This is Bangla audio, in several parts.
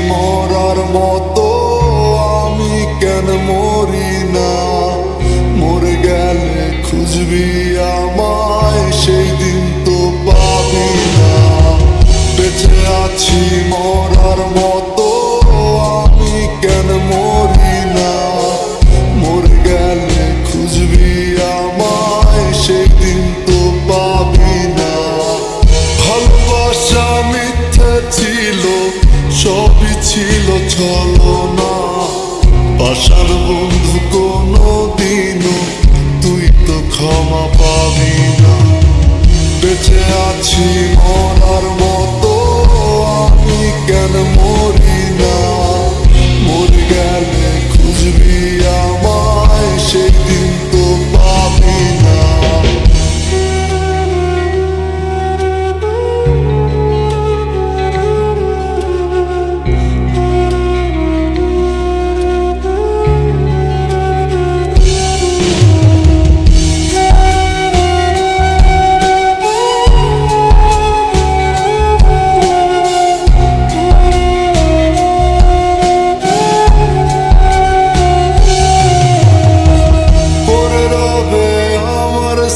মরার মতো আমি কেন মরি না? মরে গেলে খুঁজবি আমায়, সেই দিন তো পাবি না। বেঁচে আছি মরার মতো আমি কেন মরি না? মরে গেলে খুঁজবি আমায়, সেই দিন তো পাবি না। ভালোবাসা মিথ্যে ছিল, সবই ছিল ছলনা। পাশার বন্ধু কোনো দিনও তুই তো ক্ষমা পাবি না। বেঁচে আছি মরার মতো আমি কেন মরি না? মরে গেলে খুঁজবি আমায়, সেই দিন তো পাবি না।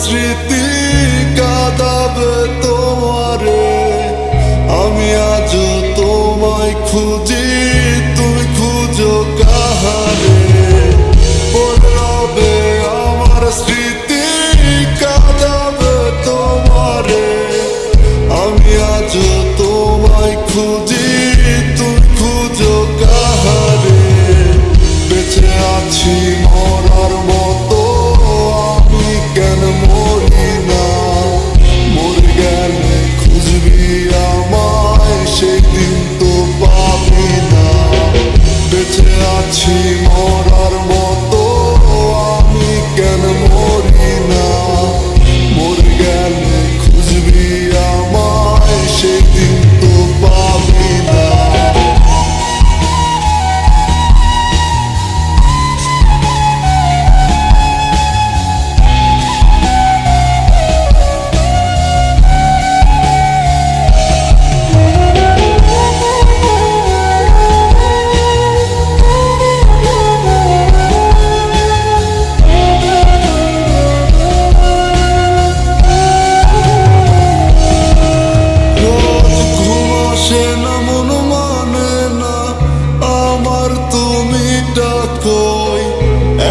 স্মৃতি কাঁদাবে তোমারে, আমি আজও তোমায় খুঁজি, তুমি খুঁজো কাহারে? পড়ে রবে আমার স্মৃতি কাঁদাবে তোমারে, আমি আজও তোমায় খুঁজি, তুমি খুঁজো কাহারে? বেঁচে আছি মরার মতো আমি কেন মরি না? মরে গেলে খুঁজবি আমায়, সেই দিন তো পাবি না। বেঁচে আছি মরার মতো আমি কেন মরি না? মরে গেলে খুঁজবি আমায়, সেই দিন তো পাবি না।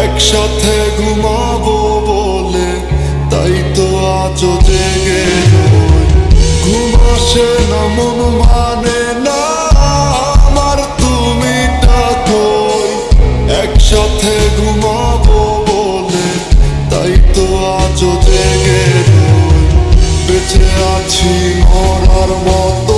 একসাথে ঘুমাবো বলে তাই তো আজও জেগে রই। ঘুম আসে না, মন মানে না আমার, তুমি ডাকোই। একসাথে ঘুমাবো বলে তাই তো আজও জেগে রই। বেঁচে আছি মরার মতো